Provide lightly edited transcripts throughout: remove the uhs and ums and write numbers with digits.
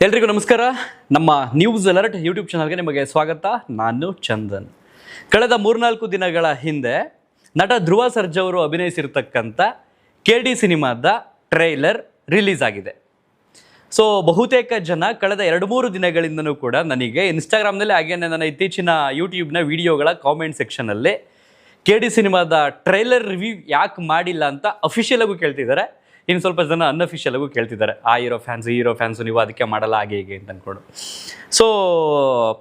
ಎಲ್ರಿಗೂ ನಮಸ್ಕಾರ. ನಮ್ಮ ನ್ಯೂಸ್ ಅಲರ್ಟ್ ಯೂಟ್ಯೂಬ್ ಚಾನಲ್ಗೆ ನಿಮಗೆ ಸ್ವಾಗತ. ನಾನು ಚಂದನ್. ಕಳೆದ 3-4 ದಿನಗಳ ಹಿಂದೆ ನಟ ಧ್ರುವ ಸರ್ಜಾ ಅವರು ಅಭಿನಯಿಸಿರ್ತಕ್ಕಂಥ KD ಸಿನಿಮಾದ ಟ್ರೈಲರ್ ರಿಲೀಸ್ ಆಗಿದೆ. ಸೊ ಬಹುತೇಕ ಜನ ಕಳೆದ 2-3 ದಿನಗಳಿಂದನೂ ಕೂಡ ನನಗೆ ಇನ್ಸ್ಟಾಗ್ರಾಮ್ನಲ್ಲಿ ಹಾಗೆ ನನ್ನ ಇತ್ತೀಚಿನ ಯೂಟ್ಯೂಬ್ನ ವಿಡಿಯೋಗಳ ಕಾಮೆಂಟ್ ಸೆಕ್ಷನಲ್ಲಿ KD ಸಿನಿಮಾದ ಟ್ರೈಲರ್ ರಿವ್ಯೂ ಯಾಕೆ ಮಾಡಿಲ್ಲ ಅಂತ ಅಫಿಷಿಯಲ್ ಆಗೂ ಕೇಳ್ತಿದ್ದಾರೆ. ಇನ್ನು ಸ್ವಲ್ಪ ಜನ ಅನ್ಅಫಿಷಿಯಲ್ ಆಗೂ ಕೇಳ್ತಿದ್ದಾರೆ, ಆ ಹೀರೋ ಫ್ಯಾನ್ಸು ನೀವು ಅದಕ್ಕೆ ಮಾಡಲ್ಲ ಹಾಗೆ ಹೀಗೆ ಅಂತ ಅಂದ್ಕೊಂಡು. ಸೊ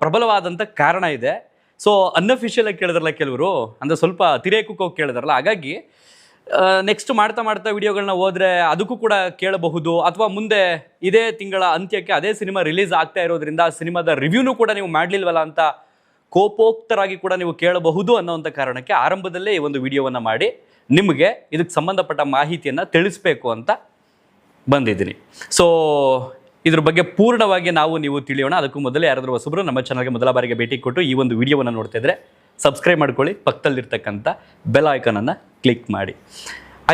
ಪ್ರಬಲವಾದಂಥ ಕಾರಣ ಇದೆ. ಸೊ ಅನ್ಅಫಿಷಿಯಲ್ ಆಗಿ ಕೇಳಿದ್ರಲ್ಲ ಕೆಲವರು, ಅಂದರೆ ಸ್ವಲ್ಪ ತಿರೇಕಕ್ಕೆ ಹೋಗಿ ಕೇಳಿದ್ರಲ್ಲ, ಹಾಗಾಗಿ ನೆಕ್ಸ್ಟ್ ಮಾಡ್ತಾ ವಿಡಿಯೋಗಳನ್ನ ಹೋದರೆ ಅದಕ್ಕೂ ಕೂಡ ಕೇಳಬಹುದು. ಅಥವಾ ಮುಂದೆ ಇದೇ ತಿಂಗಳ ಅಂತ್ಯಕ್ಕೆ ಅದೇ ಸಿನಿಮಾ ರಿಲೀಸ್ ಆಗ್ತಾ ಇರೋದ್ರಿಂದ ಆ ಸಿನಿಮಾದ ರಿವ್ಯೂನೂ ಕೂಡ ನೀವು ಮಾಡಲಿಲ್ವಲ್ಲ ಅಂತ ಕೋಪೋಕ್ತರಾಗಿ ಕೂಡ ನೀವು ಕೇಳಬಹುದು ಅನ್ನೋವಂಥ ಕಾರಣಕ್ಕೆ ಆರಂಭದಲ್ಲೇ ಈ ಒಂದು ವಿಡಿಯೋವನ್ನು ಮಾಡಿ ನಿಮಗೆ ಇದಕ್ಕೆ ಸಂಬಂಧಪಟ್ಟ ಮಾಹಿತಿಯನ್ನು ತಿಳಿಸ್ಬೇಕು ಅಂತ ಬಂದಿದ್ದೀನಿ. ಸೊ ಇದ್ರ ಬಗ್ಗೆ ಪೂರ್ಣವಾಗಿ ನೀವು ತಿಳಿಯೋಣ. ಅದಕ್ಕೂ ಮೊದಲೇ ಯಾರಾದರೂ ಹೊಸಬರು ನಮ್ಮ ಚಾನಲ್ಗೆ ಮೊದಲ ಬಾರಿಗೆ ಭೇಟಿ ಕೊಟ್ಟು ಈ ಒಂದು ವಿಡಿಯೋವನ್ನು ನೋಡ್ತಾ ಇದ್ರೆ ಸಬ್ಸ್ಕ್ರೈಬ್ ಮಾಡ್ಕೊಳ್ಳಿ, ಪಕ್ಕದಲ್ಲಿರ್ತಕ್ಕಂಥ ಬೆಲ್ ಐಕಾನನ್ನು ಕ್ಲಿಕ್ ಮಾಡಿ.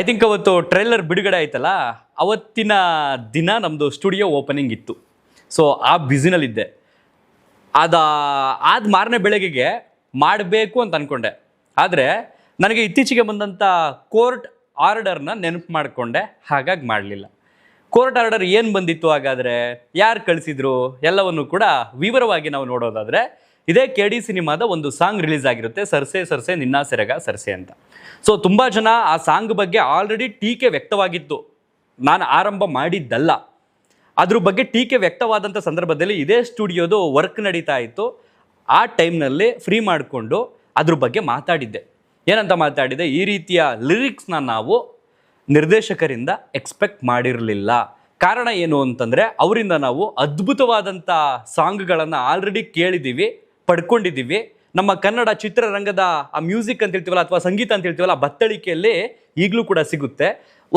ಐ ಥಿಂಕ್ ಅವತ್ತು ಟ್ರೈಲರ್ ಬಿಡುಗಡೆ ಆಯ್ತಲ್ಲ, ಅವತ್ತಿನ ದಿನ ನಮ್ಮದು ಸ್ಟುಡಿಯೋ ಓಪನಿಂಗ್ ಇತ್ತು. ಸೊ ಆ ಬ್ಯುಸಿನಲ್ಲಿದ್ದೆ. ಆದ ಮಾರನೇ ಬೆಳಗ್ಗೆಗೆ ಮಾಡಬೇಕು ಅಂತ ಅಂದ್ಕೊಂಡೆ. ಆದರೆ ನನಗೆ ಇತ್ತೀಚೆಗೆ ಬಂದಂಥ ಕೋರ್ಟ್ ಆರ್ಡರ್ನ ನೆನಪು ಮಾಡಿಕೊಂಡೆ, ಹಾಗಾಗಿ ಮಾಡಲಿಲ್ಲ. ಕೋರ್ಟ್ ಆರ್ಡರ್ ಏನು ಬಂದಿತ್ತು, ಹಾಗಾದರೆ ಯಾರು ಕಳಿಸಿದ್ರು ಎಲ್ಲವನ್ನು ಕೂಡ ವಿವರವಾಗಿ ನಾವು ನೋಡೋದಾದರೆ, ಇದೇ KD ಸಿನಿಮಾದ ಒಂದು ಸಾಂಗ್ ರಿಲೀಸ್ ಆಗಿರುತ್ತೆ, ಸರ್ಸೆ ಸರ್ಸೆ ನಿನ್ನ ಸೆರಗ ಸರ್ಸೆ ಅಂತ. ಸೊ ತುಂಬ ಜನ ಆ ಸಾಂಗ್ ಬಗ್ಗೆ ಆಲ್ರೆಡಿ ಟೀಕೆ ವ್ಯಕ್ತವಾಗಿತ್ತು, ನಾನು ಆರಂಭ ಮಾಡಿದ್ದಲ್ಲ. ಅದ್ರ ಬಗ್ಗೆ ಟೀಕೆ ವ್ಯಕ್ತವಾದಂಥ ಸಂದರ್ಭದಲ್ಲಿ ಇದೇ ಸ್ಟುಡಿಯೋದು ವರ್ಕ್ ನಡೀತಾ ಇತ್ತು. ಆ ಟೈಮ್ನಲ್ಲಿ ಫ್ರೀ ಮಾಡಿಕೊಂಡು ಅದ್ರ ಬಗ್ಗೆ ಮಾತಾಡಿದ್ದೆ. ಏನಂತ ಮಾತಾಡಿದೆ, ಈ ರೀತಿಯ ಲಿರಿಕ್ಸ್ನ ನಾವು ನಿರ್ದೇಶಕರಿಂದ ಎಕ್ಸ್ಪೆಕ್ಟ್ ಮಾಡಿರಲಿಲ್ಲ. ಕಾರಣ ಏನು ಅಂತಂದರೆ, ಅವರಿಂದ ನಾವು ಅದ್ಭುತವಾದಂಥ ಸಾಂಗ್ಗಳನ್ನು ಆಲ್ರೆಡಿ ಕೇಳಿದ್ದೀವಿ, ಪಡ್ಕೊಂಡಿದ್ದೀವಿ. ನಮ್ಮ ಕನ್ನಡ ಚಿತ್ರರಂಗದ ಆ ಮ್ಯೂಸಿಕ್ ಅಂತ ಹೇಳ್ತೀವಲ್ಲ, ಅಥವಾ ಸಂಗೀತ ಅಂತ ಹೇಳ್ತೀವಲ್ಲ, ಬತ್ತಳಿಕೆಯಲ್ಲಿ ಈಗಲೂ ಕೂಡ ಸಿಗುತ್ತೆ.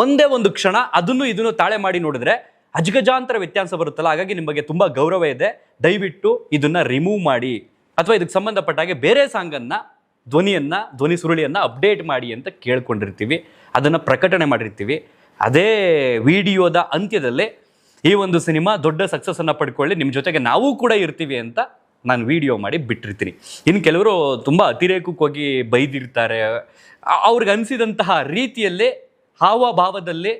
ಒಂದೇ ಒಂದು ಕ್ಷಣ ಅದನ್ನು ಇದನ್ನು ತಾಳೆ ಮಾಡಿ ನೋಡಿದ್ರೆ ಅಜಗಜಾಂತರ ವ್ಯತ್ಯಾಸ ಬರುತ್ತಲ್ಲ. ಹಾಗಾಗಿ ನಿಮ್ಮ ಬಗ್ಗೆ ತುಂಬ ಗೌರವ ಇದೆ, ದಯವಿಟ್ಟು ಇದನ್ನು ರಿಮೂವ್ ಮಾಡಿ, ಅಥವಾ ಇದಕ್ಕೆ ಸಂಬಂಧಪಟ್ಟಾಗೆ ಬೇರೆ ಸಾಂಗನ್ನು ಧ್ವನಿ ಸುರುಳಿಯನ್ನು ಅಪ್ಡೇಟ್ ಮಾಡಿ ಅಂತ ಕೇಳ್ಕೊಂಡಿರ್ತೀವಿ, ಅದನ್ನು ಪ್ರಕಟಣೆ ಮಾಡಿರ್ತೀವಿ. ಅದೇ ವಿಡಿಯೋದ ಅಂತ್ಯದಲ್ಲೇ ಈ ಒಂದು ಸಿನಿಮಾ ದೊಡ್ಡ ಸಕ್ಸಸ್ಸನ್ನು ಪಡ್ಕೊಳ್ಳಿ, ನಿಮ್ಮ ಜೊತೆಗೆ ನಾವು ಕೂಡ ಇರ್ತೀವಿ ಅಂತ ನಾನು ವಿಡಿಯೋ ಮಾಡಿ ಬಿಟ್ಟಿರ್ತೀನಿ. ಇನ್ನು ಕೆಲವರು ತುಂಬ ಅತಿರೇಕಕ್ಕೆ ಹೋಗಿ ಬೈದಿರ್ತಾರೆ, ಅವ್ರಿಗೆ ಅನಿಸಿದಂತಹ ರೀತಿಯಲ್ಲೇ ಹಾವಭಾವದಲ್ಲಿ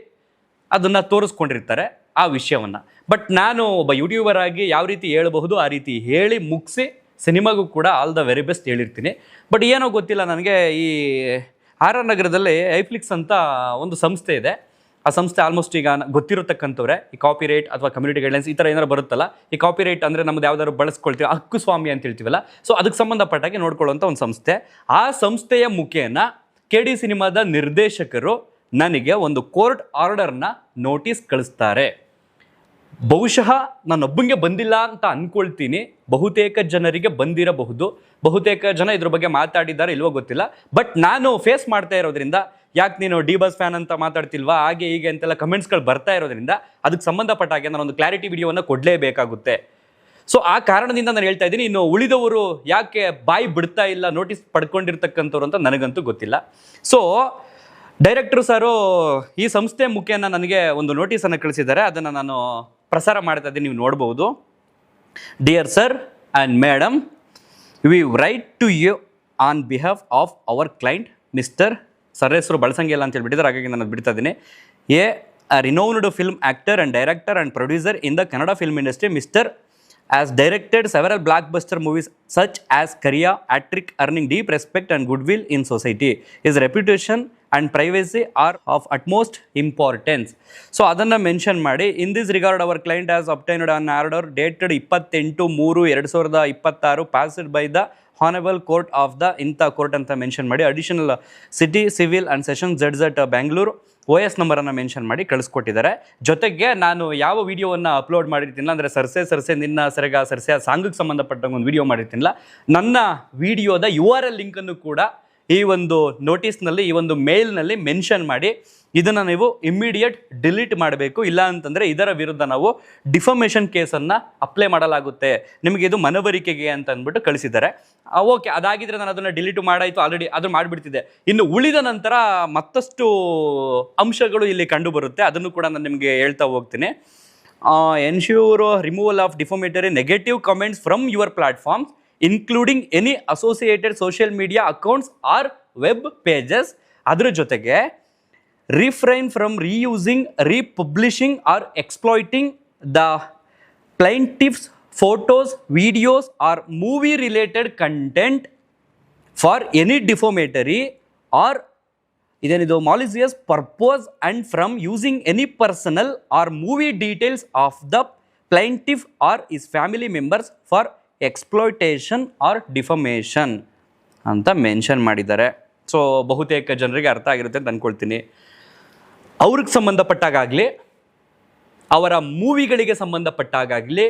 ಅದನ್ನು ತೋರಿಸ್ಕೊಂಡಿರ್ತಾರೆ ಆ ವಿಷಯವನ್ನು. ಬಟ್ ನಾನು ಒಬ್ಬ ಯೂಟ್ಯೂಬರ್ ಆಗಿ ಯಾವ ರೀತಿ ಹೇಳಬಹುದು ಆ ರೀತಿ ಹೇಳಿ ಮುಗಿಸಿ ಸಿನಿಮಾಗೂ ಕೂಡ ಆಲ್ ದ ವೆರಿ ಬೆಸ್ಟ್ ಹೇಳಿರ್ತೀನಿ. ಬಟ್ ಏನೋ ಗೊತ್ತಿಲ್ಲ ನನಗೆ, ಈ RR ನಗರದಲ್ಲಿ ಐಫ್ಲಿಕ್ಸ್ ಅಂತ ಒಂದು ಸಂಸ್ಥೆ ಇದೆ. ಆ ಸಂಸ್ಥೆ ಆಲ್ಮೋಸ್ಟ್ ಈಗ ಗೊತ್ತಿರತಕ್ಕಂಥವ್ರೆ, ಈ ಕಾಪಿರೈಟ್ ಅಥವಾ ಕಮ್ಯುನಿಟಿ ಗೈಡ್ಲೈನ್ಸ್ ಈ ಥರ ಏನಾರು ಬರುತ್ತಲ್ಲ. ಈ ಕಾಪಿರೈಟ್ ಅಂದರೆ ನಮ್ಮದು ಯಾವ್ದಾದ್ರು ಬಳಸ್ಕೊಳ್ತೀವಿ, ಹಕ್ಕು ಸ್ವಾಮಿ ಅಂತ ಹೇಳ್ತೀವಲ್ಲ, ಸೊ ಅದಕ್ಕೆ ಸಂಬಂಧಪಟ್ಟಾಗೆ ನೋಡ್ಕೊಳ್ಳುವಂಥ ಒಂದು ಸಂಸ್ಥೆ. ಆ ಸಂಸ್ಥೆಯ ಮುಖೇನ KD ಸಿನಿಮಾದ ನಿರ್ದೇಶಕರು ನನಗೆ ಒಂದು ಕೋರ್ಟ್ ಆರ್ಡರ್ನ ನೋಟಿಸ್ ಕಳಿಸ್ತಾರೆ. ಬಹುಶಃ ನಾನೊಬ್ಬಂಗೆ ಬಂದಿಲ್ಲ ಅಂತ ಅಂದ್ಕೊಳ್ತೀನಿ, ಬಹುತೇಕ ಜನರಿಗೆ ಬಂದಿರಬಹುದು. ಬಹುತೇಕ ಜನ ಇದ್ರ ಬಗ್ಗೆ ಮಾತಾಡಿದ್ದಾರೆ ಇಲ್ವೋ ಗೊತ್ತಿಲ್ಲ. ಬಟ್ ನಾನು ಫೇಸ್ ಮಾಡ್ತಾ ಇರೋದ್ರಿಂದ, ಯಾಕೆ ನೀನು ಡಿ-ಬಾಸ್ ಫ್ಯಾನ್ ಅಂತ ಮಾತಾಡ್ತಿಲ್ವಾ ಹಾಗೆ ಹೀಗೆ ಅಂತೆಲ್ಲ ಕಮೆಂಟ್ಸ್ಗಳು ಬರ್ತಾ ಇರೋದ್ರಿಂದ ಅದಕ್ಕೆ ಸಂಬಂಧಪಟ್ಟ ಹಾಗೆ ನಾನೊಂದು ಕ್ಲಾರಿಟಿ ವಿಡಿಯೋವನ್ನು ಕೊಡಲೇಬೇಕಾಗುತ್ತೆ. ಸೊ ಆ ಕಾರಣದಿಂದ ನಾನು ಹೇಳ್ತಾ ಇದ್ದೀನಿ. ಇನ್ನು ಉಳಿದವರು ಯಾಕೆ ಬಾಯಿ ಬಿಡ್ತಾ ಇಲ್ಲ ನೋಟಿಸ್ ಪಡ್ಕೊಂಡಿರ್ತಕ್ಕಂಥವ್ರು ಅಂತ ನನಗಂತೂ ಗೊತ್ತಿಲ್ಲ. ಸೊ ಡೈರೆಕ್ಟರ್ ಸರು ಈ ಸಂಸ್ಥೆ ಮುಖೇನ ನನಗೆ ಒಂದು ನೋಟಿಸನ್ನು ಕಳಿಸಿದ್ದಾರೆ, ಅದನ್ನು ನಾನು ಪ್ರಸಾರ ಮಾಡ್ತಾ ಇದ್ದೀನಿ, ನೀವು ನೋಡ್ಬೋದು. Dear sir and madam, we write to you on behalf of our client mister, sir ಹೆಸರು ಬಳಸಂಗಿಲ್ಲ ಅಂತ ಹೇಳ್ಬಿಟ್ಟಿದ್ದಾರೆ, ಹಾಗಾಗಿ ನಾನು ಬಿಡ್ತಾ ಇದ್ದೀನಿ. A renowned film actor and director and producer in the Kannada film industry, mister has directed several blockbuster movies such as Kariya, Attrick, earning deep respect and goodwill in society. His reputation and privacy are of utmost importance. So adanna mention ಮಾಡಿ, in this regard our client has obtained an order dated 28/3/2026 passed by the Honorable Court of the ಇಂಥ court ಅಂತ mention ಮಾಡಿ, additional city civil and session judge at Bengaluru OS ನಂಬರನ್ನು mention ಮಾಡಿ ಕಳಿಸ್ಕೊಟ್ಟಿದ್ದಾರೆ. ಜೊತೆಗೆ ನಾನು ಯಾವ ವಿಡಿಯೋವನ್ನು ಅಪ್ಲೋಡ್ ಮಾಡಿರ್ತೀನಿಲ್ಲ, ಅಂದರೆ ಸರ್ಸೆ ನಿನ್ನ ಸೆರಗ ಸರ್ಸೆ ಆ ಸಾಂಗಿಗೆ ಸಂಬಂಧಪಟ್ಟಂಗೆ ಒಂದು ವಿಡಿಯೋ ಮಾಡಿರ್ತೀನಿಲ್ಲ, ನನ್ನ ವಿಡಿಯೋದ URL ಲಿಂಕನ್ನು ಕೂಡ ಈ ಒಂದು ನೋಟಿಸ್ನಲ್ಲಿ, ಈ ಒಂದು ಮೇಲ್ನಲ್ಲಿ ಮೆನ್ಷನ್ ಮಾಡಿ ಇದನ್ನು ನೀವು ಇಮ್ಮಿಡಿಯೇಟ್ ಡಿಲೀಟ್ ಮಾಡಬೇಕು. ಇಲ್ಲ ಅಂತಂದರೆ ಇದರ ವಿರುದ್ಧ ನಾವು ಡಿಫಮೇಷನ್ ಕೇಸನ್ನು ಅಪ್ಲೈ ಮಾಡಲಾಗುತ್ತೆ, ನಿಮಗೆ ಇದು ಮನವರಿಕೆಗೆ ಅಂತ ಅಂದ್ಬಿಟ್ಟು ಕಳಿಸಿದ್ದಾರೆ. ಓಕೆ, ಅದಾಗಿದ್ದರೆ ನಾನು ಅದನ್ನು ಡಿಲೀಟ್ ಮಾಡಾಯಿತು, ಆಲ್ರೆಡಿ ಅದು ಮಾಡಿಬಿಡ್ತಿದ್ದೆ. ಇನ್ನು ಉಳಿದ ನಂತರ ಮತ್ತಷ್ಟು ಅಂಶಗಳು ಇಲ್ಲಿ ಕಂಡು ಬರುತ್ತೆ, ಅದನ್ನು ಕೂಡ ನಾನು ನಿಮಗೆ ಹೇಳ್ತಾ ಹೋಗ್ತೀನಿ. Ensure removal of defamatory negative comments from your platforms including any associated social media accounts or web pages. ಅದ್ರ ಜೊತೆಗೆ refrain from reusing, republishing or exploiting the plaintiff's photos, videos or movie related content for any defamatory or malicious purpose and from using any personal or movie details of the plaintiff or his family members for exploitation or defamation ಅಂತ mention ಮಾಡಿದ್ದಾರೆ. So ಬಹುತೇಕ ಜನರಿಗೆ ಅರ್ಥ ಆಗಿರುತ್ತೆ ಅಂತ ಅಂದ್ಕೊಳ್ತೀನಿ. ಅವ್ರಿಗೆ ಸಂಬಂಧಪಟ್ಟಾಗಲಿ, ಅವರ ಮೂವಿಗಳಿಗೆ ಸಂಬಂಧಪಟ್ಟಾಗಲಿ,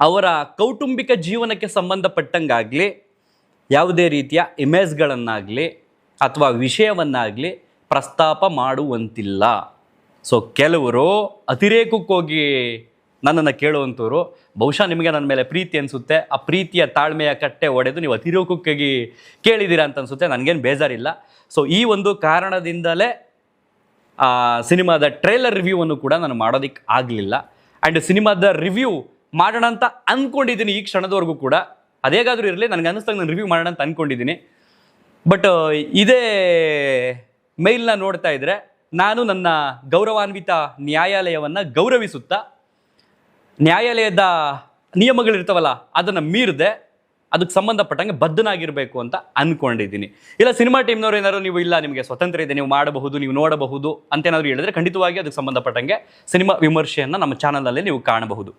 ಅವರ ಕೌಟುಂಬಿಕ ಜೀವನಕ್ಕೆ ಸಂಬಂಧಪಟ್ಟಂಗಾಗಲಿ ಯಾವುದೇ ರೀತಿಯ ಇಮೇಜ್ಗಳನ್ನಾಗಲಿ ಅಥವಾ ವಿಷಯವನ್ನಾಗಲಿ ಪ್ರಸ್ತಾಪ ಮಾಡುವಂತಿಲ್ಲ. ಸೊ ಕೆಲವರು ಅತಿರೇಕಕ್ಕೋಗಿ ನನ್ನನ್ನು ಕೇಳುವಂಥವ್ರು, ಬಹುಶಃ ನಿಮಗೆ ನನ್ನ ಮೇಲೆ ಪ್ರೀತಿ ಅನಿಸುತ್ತೆ, ಆ ಪ್ರೀತಿಯ ತಾಳ್ಮೆಯ ಕಟ್ಟೆ ಒಡೆದು ನೀವು ಅತಿರೇಕಕ್ಕಾಗಿ ಕೇಳಿದ್ದೀರಾ ಅಂತ ಅನಿಸುತ್ತೆ. ನನಗೇನು ಬೇಜಾರಿಲ್ಲ. ಸೊ ಈ ಒಂದು ಕಾರಣದಿಂದಲೇ ಸಿನಿಮಾದ ಟ್ರೇಲರ್ ರಿವ್ಯೂವನ್ನು ಕೂಡ ನಾನು ಮಾಡೋದಕ್ಕೆ ಆಗಲಿಲ್ಲ. ಆ್ಯಂಡ್ ಸಿನಿಮಾದ ರಿವ್ಯೂ ಮಾಡೋಣ ಅಂತ ಅಂದ್ಕೊಂಡಿದ್ದೀನಿ ಈ ಕ್ಷಣದವರೆಗೂ ಕೂಡ. ಅದೇಗಾದರೂ ಇರಲಿ, ನನಗೆ ಅನ್ನಿಸ್ದಾಗ ನಾನು ರಿವ್ಯೂ ಮಾಡೋಣ ಅಂತ ಅಂದ್ಕೊಂಡಿದ್ದೀನಿ. ಬಟ್ ಇದೇ ಮೇಲ್ನ ನೋಡ್ತಾ ಇದ್ದರೆ ನಾನು ನನ್ನ ಗೌರವಾನ್ವಿತ ನ್ಯಾಯಾಲಯವನ್ನು ಗೌರವಿಸುತ್ತಾ ನ್ಯಾಯಾಲಯದ ನಿಯಮಗಳಿರ್ತಾವಲ್ಲ ಅದನ್ನು ಮೀರದೆ ಅದಕ್ಕೆ ಸಂಬಂಧಪಟ್ಟಂಗೆ ಬದ್ಧನಾಗಿರಬೇಕು ಅಂತ ಅಂದ್ಕೊಂಡಿದ್ದೀನಿ. ಇಲ್ಲ ಸಿನಿಮಾ ಟೀಮ್ನವ್ರು ಏನಾದ್ರು ನೀವು ಇಲ್ಲ ನಿಮಗೆ ಸ್ವತಂತ್ರ ಇದೆ, ನೀವು ಮಾಡಬಹುದು, ನೀವು ನೋಡಬಹುದು ಅಂತೇನಾದ್ರು ಹೇಳಿದ್ರೆ ಖಂಡಿತವಾಗಿ ಅದಕ್ಕೆ ಸಂಬಂಧಪಟ್ಟಂಗೆ ಸಿನಿಮಾ ವಿಮರ್ಶೆಯನ್ನು ನಮ್ಮ ಚಾನಲಲ್ಲಿ ನೀವು ಕಾಣಬಹುದು.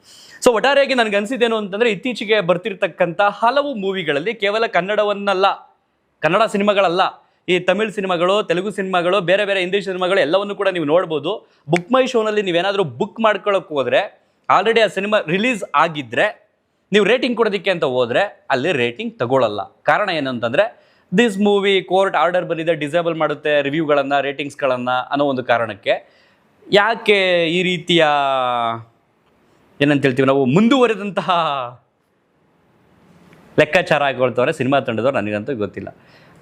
ಸೊ ಒಟ್ಟಾರೆಯಾಗಿ ನನಗೆ ಅನಿಸಿದ್ದೇನು ಅಂತಂದರೆ, ಇತ್ತೀಚೆಗೆ ಬರ್ತಿರ್ತಕ್ಕಂಥ ಹಲವು ಮೂವಿಗಳಲ್ಲಿ ಕೇವಲ ಕನ್ನಡ ಸಿನಿಮಾಗಳಲ್ಲ, ಈ ತಮಿಳ್ ಸಿನಿಮಾಗಳು, ತೆಲುಗು ಸಿನಿಮಾಗಳು, ಬೇರೆ ಬೇರೆ ಹಿಂದಿ ಸಿನಿಮಾಗಳು ಎಲ್ಲವನ್ನು ಕೂಡ ನೀವು ನೋಡ್ಬೋದು. ಬುಕ್ ಮೈ ಶೋನಲ್ಲಿ ನೀವೇನಾದರೂ ಬುಕ್ ಮಾಡ್ಕೊಳ್ಳೋಕೆ ಹೋದರೆ ಆಲ್ರೆಡಿ ಆ ಸಿನಿಮಾ ರಿಲೀಸ್ ಆಗಿದ್ದರೆ ನೀವು ರೇಟಿಂಗ್ ಕೊಡೋದಕ್ಕೆ ಅಂತ ಹೋದರೆ ಅಲ್ಲಿ ರೇಟಿಂಗ್ ತಗೊಳ್ಳಲ್ಲ. ಕಾರಣ ಏನಂತಂದರೆ ದಿಸ್ ಮೂವಿ ಕೋರ್ಟ್ ಆರ್ಡರ್ ಬಂದಿದೆ, ಡಿಸೇಬಲ್ ಮಾಡುತ್ತೆ ರಿವ್ಯೂಗಳನ್ನು, ರೇಟಿಂಗ್ಸ್ಗಳನ್ನು ಅನ್ನೋ ಒಂದು ಕಾರಣಕ್ಕೆ. ಯಾಕೆ ಈ ರೀತಿಯ ಏನಂತ ಹೇಳ್ತೀವಿ ನಾವು ಮುಂದುವರೆದಂತಹ ಲೆಕ್ಕಾಚಾರ ಆಗಿಕೊಳ್ತವ್ರೆ ಸಿನಿಮಾ ತಂಡದವ್ರು ನನಗಂತೂ ಗೊತ್ತಿಲ್ಲ.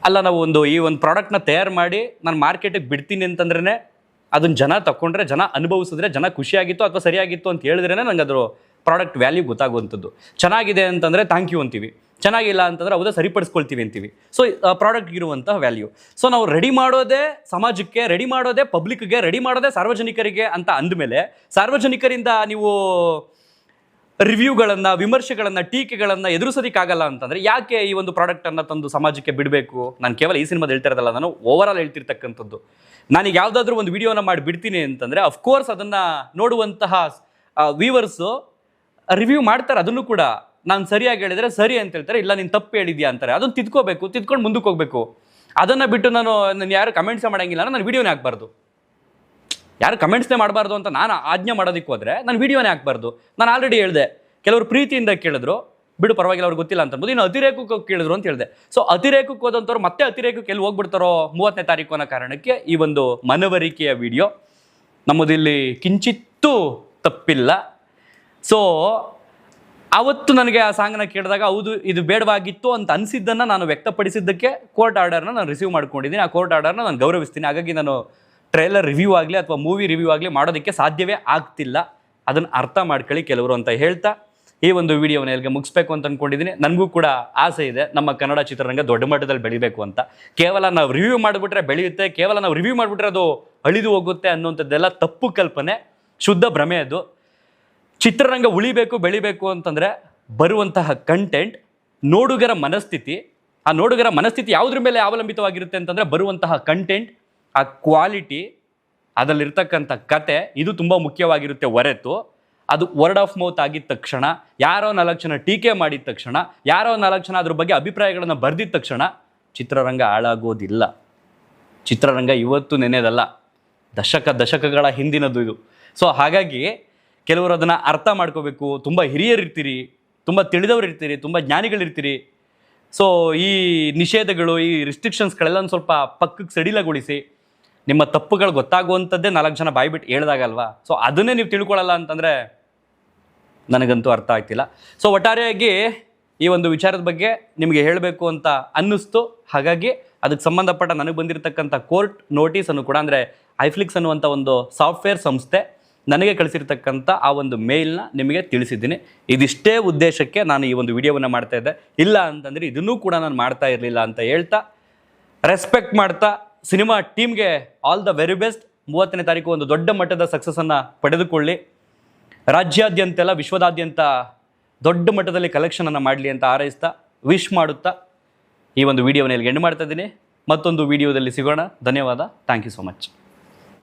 ಅಲ್ಲ, ನಾವು ಈ ಒಂದು ಪ್ರಾಡಕ್ಟ್ನ ತಯಾರು ಮಾಡಿ ನಾನು ಮಾರ್ಕೆಟಿಗೆ ಬಿಡ್ತೀನಿ ಅಂತಂದ್ರೇ ಅದನ್ನು ಜನ ತಗೊಂಡ್ರೆ, ಜನ ಅನುಭವಿಸಿದ್ರೆ, ಜನ ಖುಷಿಯಾಗಿತ್ತು ಅಥವಾ ಸರಿಯಾಗಿತ್ತು ಅಂತ ಹೇಳಿದ್ರೇ ನಂಗೆ ಅದ್ರ ಪ್ರಾಡಕ್ಟ್ ವ್ಯಾಲ್ಯೂ ಗೊತ್ತಾಗುವಂಥದ್ದು. ಚೆನ್ನಾಗಿದೆ ಅಂತಂದರೆ ಥ್ಯಾಂಕ್ ಯು ಅಂತೀವಿ, ಚೆನ್ನಾಗಿಲ್ಲ ಅಂತಂದರೆ ಹೌದಾ ಸರಿಪಡಿಸ್ಕೊಳ್ತೀವಿ ಅಂತೀವಿ. ಸೊ ಪ್ರಾಡಕ್ಟ್ಗೆ ಇರುವಂತಹ ವ್ಯಾಲ್ಯೂ. ಸೊ ನಾವು ರೆಡಿ ಮಾಡೋದೇ ಸಮಾಜಕ್ಕೆ, ರೆಡಿ ಮಾಡೋದೇ ಪಬ್ಲಿಕ್ಗೆ, ರೆಡಿ ಮಾಡೋದೇ ಸಾರ್ವಜನಿಕರಿಗೆ ಅಂತ ಅಂದಮೇಲೆ ಸಾರ್ವಜನಿಕರಿಂದ ನೀವು ರಿವ್ಯೂಗಳನ್ನು, ವಿಮರ್ಶೆಗಳನ್ನು, ಟೀಕೆಗಳನ್ನು ಎದುರಿಸೋದಕ್ಕಾಗಲ್ಲ ಅಂತಂದರೆ ಯಾಕೆ ಈ ಒಂದು ಪ್ರಾಡಕ್ಟನ್ನು ತಂದು ಸಮಾಜಕ್ಕೆ ಬಿಡಬೇಕು? ನಾನು ಕೇವಲ ಈ ಸಿನಿಮಾದ ಹೇಳ್ತಾ ಇರೋದಲ್ಲ, ನಾನು ಓವರಾಲ್ ಹೇಳ್ತಿರ್ತಕ್ಕಂಥದ್ದು. ನಾನೀಗ ಯಾವುದಾದ್ರೂ ಒಂದು ವಿಡಿಯೋನ ಮಾಡಿ ಬಿಡ್ತೀನಿ ಅಂತಂದರೆ ಅಫ್ಕೋರ್ಸ್ ಅದನ್ನು ನೋಡುವಂತಹ ವ್ಯೂವರ್ಸು ರಿವ್ಯೂ ಮಾಡ್ತಾರೆ. ಅದನ್ನು ಕೂಡ ನಾನು ಸರಿಯಾಗಿ ಹೇಳಿದರೆ ಸರಿ ಅಂತ ಹೇಳ್ತಾರೆ, ಇಲ್ಲ ನೀನು ತಪ್ಪು ಹೇಳಿದ್ಯಾ ಅಂತಾರೆ. ಅದನ್ನು ತಿದ್ಕೋಬೇಕು, ತಿದ್ಕೊಂಡು ಮುಂದಕ್ಕೆ ಹೋಗಬೇಕು. ಅದನ್ನು ಬಿಟ್ಟು ನಾನು ಯಾರು ಕಮೆಂಟ್ಸೇ ಮಾಡೋಂಗಿಲ್ಲ, ನಾನು ವೀಡಿಯೋನೇ ಹಾಕ್ಬಾರ್ದು. ಯಾರು ಕಮೆಂಟ್ಸ್ನೇ ಮಾಡಬಾರ್ದು ಅಂತ ನಾನು ಆಜ್ಞೆ ಮಾಡೋದಕ್ಕೆ ಹೋದರೆ ನಾನು ವೀಡಿಯೋನೇ ಹಾಕ್ಬಾರ್ದು. ನಾನು ಆಲ್ರೆಡಿ ಹೇಳಿದೆ, ಕೆಲವರು ಪ್ರೀತಿಯಿಂದ ಕೇಳಿದ್ರು, ಬಿಡು ಪರವಾಗಿಲ್ಲ ಅವ್ರಿಗೆ ಗೊತ್ತಿಲ್ಲ ಅಂತ ಅನ್ಬೋದು. ಇನ್ನು ಅತಿರೇಕಕ್ಕೆ ಕೇಳಿದ್ರು ಅಂತ ಹೇಳಿದೆ. ಸೊ ಅತಿರೇಕಕ್ಕೆ ಹೋದಂಥವ್ರು ಮತ್ತೆ ಅತಿರೇಕಕ್ಕೆ ಎಲ್ಲಿ ಹೋಗ್ಬಿಡ್ತಾರೋ 30ನೇ ತಾರೀಕು ಅನ್ನೋ ಕಾರಣಕ್ಕೆ ಈ ಒಂದು ಮನವರಿಕೆಯ ವಿಡಿಯೋ. ನಮ್ಮದಿಲ್ಲಿ ಕಿಂಚಿತ್ತೂ ತಪ್ಪಿಲ್ಲ. ಸೊ ಆವತ್ತು ನನಗೆ ಆ ಸಾಂಗನ್ನ ಕೇಳಿದಾಗ ಹೌದು ಇದು ಬೇಡವಾಗಿತ್ತು ಅಂತ ಅನಿಸಿದ್ದನ್ನು ನಾನು ವ್ಯಕ್ತಪಡಿಸಿದ್ದಕ್ಕೆ ಕೋರ್ಟ್ ಆರ್ಡರ್ನ ನಾನು ರಿಸೀವ್ ಮಾಡ್ಕೊಂಡಿದ್ದೀನಿ. ಆ ಕೋರ್ಟ್ ಆರ್ಡರ್ನ ನಾನು ಗೌರವಿಸ್ತೀನಿ. ಹಾಗಾಗಿ ನಾನು ಟ್ರೈಲರ್ ರಿವ್ಯೂ ಆಗಲಿ ಅಥವಾ ಮೂವಿ ರಿವ್ಯೂ ಆಗಲಿ ಮಾಡೋದಕ್ಕೆ ಸಾಧ್ಯವೇ ಆಗ್ತಿಲ್ಲ. ಅದನ್ನು ಅರ್ಥ ಮಾಡ್ಕೊಳ್ಳಿ ಕೆಲವರು ಅಂತ ಹೇಳ್ತಾ ಈ ಒಂದು ವಿಡಿಯೋನ ಎಲ್ಲಿಗೆ ಮುಗಿಸ್ಬೇಕು ಅಂತ ಅಂದ್ಕೊಂಡಿದ್ದೀನಿ. ನನಗೂ ಕೂಡ ಆಸೆ ಇದೆ ನಮ್ಮ ಕನ್ನಡ ಚಿತ್ರರಂಗ ದೊಡ್ಡ ಮಟ್ಟದಲ್ಲಿ ಬೆಳಿಬೇಕು ಅಂತ. ಕೇವಲ ನಾವು ರಿವ್ಯೂ ಮಾಡಿಬಿಟ್ರೆ ಬೆಳೆಯುತ್ತೆ, ಕೇವಲ ನಾವು ರಿವ್ಯೂ ಮಾಡಿಬಿಟ್ರೆ ಅದು ಅಳಿದು ಹೋಗುತ್ತೆ ಅನ್ನುವಂಥದ್ದೆಲ್ಲ ತಪ್ಪು ಕಲ್ಪನೆ, ಶುದ್ಧ ಭ್ರಮೆ ಅದು. ಚಿತ್ರರಂಗ ಉಳಿಬೇಕು, ಬೆಳಿಬೇಕು ಅಂತಂದರೆ ಬರುವಂತಹ ಕಂಟೆಂಟ್, ನೋಡುಗರ ಮನಸ್ಥಿತಿ, ಆ ನೋಡುಗರ ಮನಸ್ಥಿತಿ ಯಾವುದ್ರ ಮೇಲೆ ಅವಲಂಬಿತವಾಗಿರುತ್ತೆ ಅಂತಂದರೆ ಬರುವಂತಹ ಕಂಟೆಂಟ್, ಆ ಕ್ವಾಲಿಟಿ, ಅದರಲ್ಲಿರ್ತಕ್ಕಂಥ ಕತೆ, ಇದು ತುಂಬ ಮುಖ್ಯವಾಗಿರುತ್ತೆ ಹೊರತು ಅದು ವರ್ಡ್ ಆಫ್ ಮೌತ್ ಆಗಿದ್ದ ತಕ್ಷಣ, ಯಾರೋ 4 ಜನ ಟೀಕೆ ಮಾಡಿದ ತಕ್ಷಣ, ಯಾರೋ 4 ಜನ ಅದ್ರ ಬಗ್ಗೆ ಅಭಿಪ್ರಾಯಗಳನ್ನು ಬರೆದಿದ್ದ ತಕ್ಷಣ ಚಿತ್ರರಂಗ ಹಾಳಾಗೋದಿಲ್ಲ. ಚಿತ್ರರಂಗ ಇವತ್ತು ನೆನೆದಲ್ಲ, ದಶಕಗಳ ಹಿಂದಿನದು ಇದು. ಸೊ ಹಾಗಾಗಿ ಕೆಲವರು ಅದನ್ನು ಅರ್ಥ ಮಾಡ್ಕೋಬೇಕು. ತುಂಬ ಹಿರಿಯರಿರ್ತೀರಿ, ತುಂಬ ತಿಳಿದವರು ಇರ್ತೀರಿ, ತುಂಬ ಜ್ಞಾನಿಗಳಿರ್ತೀರಿ. ಸೊ ಈ ನಿಷೇಧಗಳು, ಈ ರಿಸ್ಟ್ರಿಕ್ಷನ್ಸ್ಗಳೆಲ್ಲ ಒಂದು ಸ್ವಲ್ಪ ಪಕ್ಕಕ್ಕೆ ಸಡಿಲಗೊಳಿಸಿ. ನಿಮ್ಮ ತಪ್ಪುಗಳು ಗೊತ್ತಾಗುವಂಥದ್ದೇ 4 ಜನ ಬಾಯ್ಬಿಟ್ಟು ಹೇಳ್ದಾಗಲ್ವಾ. ಸೊ ಅದನ್ನೇ ನೀವು ತಿಳ್ಕೊಳ್ಳಲ್ಲ ಅಂತಂದರೆ ನನಗಂತೂ ಅರ್ಥ ಆಗ್ತಿಲ್ಲ. ಸೊ ಒಟ್ಟಾರೆಯಾಗಿ ಈ ಒಂದು ವಿಚಾರದ ಬಗ್ಗೆ ನಿಮಗೆ ಹೇಳಬೇಕು ಅಂತ ಅನ್ನಿಸ್ತು. ಹಾಗಾಗಿ ಅದಕ್ಕೆ ಸಂಬಂಧಪಟ್ಟ ನನಗೆ ಬಂದಿರತಕ್ಕಂಥ ಕೋರ್ಟ್ ನೋಟಿಸನ್ನು ಕೂಡ, ಅಂದರೆ ಐಫ್ಲಿಕ್ಸ್ ಅನ್ನುವಂಥ ಒಂದು ಸಾಫ್ಟ್ವೇರ್ ಸಂಸ್ಥೆ ನನಗೆ ಕಳಿಸಿರ್ತಕ್ಕಂಥ ಆ ಒಂದು ಮೇಲ್ನ ನಿಮಗೆ ತಿಳಿಸಿದ್ದೀನಿ. ಇದಿಷ್ಟೇ ಉದ್ದೇಶಕ್ಕೆ ನಾನು ಈ ಒಂದು ವಿಡಿಯೋವನ್ನು ಮಾಡ್ತಾ ಇದ್ದೆ. ಇಲ್ಲ ಅಂತಂದರೆ ಇದನ್ನೂ ಕೂಡ ನಾನು ಮಾಡ್ತಾ ಇರಲಿಲ್ಲ ಅಂತ ಹೇಳ್ತಾ, ರೆಸ್ಪೆಕ್ಟ್ ಮಾಡ್ತಾ ಸಿನಿಮಾ ಟೀಮ್ಗೆ ಆಲ್ ದ ವೆರಿ ಬೆಸ್ಟ್. 30ನೇ ತಾರೀಕು ಒಂದು ದೊಡ್ಡ ಮಟ್ಟದ ಸಕ್ಸಸ್ಸನ್ನು ಪಡೆದುಕೊಳ್ಳಿ, ರಾಜ್ಯಾದ್ಯಂತೆಲ್ಲ ವಿಶ್ವದಾದ್ಯಂತ ದೊಡ್ಡ ಮಟ್ಟದಲ್ಲಿ ಕಲೆಕ್ಷನನ್ನು ಮಾಡಲಿ ಅಂತ ಹಾರೈಸ್ತಾ, ವಿಶ್ ಮಾಡುತ್ತಾ ಈ ಒಂದು ವಿಡಿಯೋನ ಇಲ್ಲಿಗೆ ಎಂಡ್ ಮಾಡ್ತಾ ಇದ್ದೀನಿ. ಮತ್ತೊಂದು ವಿಡಿಯೋದಲ್ಲಿ ಸಿಗೋಣ. ಧನ್ಯವಾದ. Thank you so much.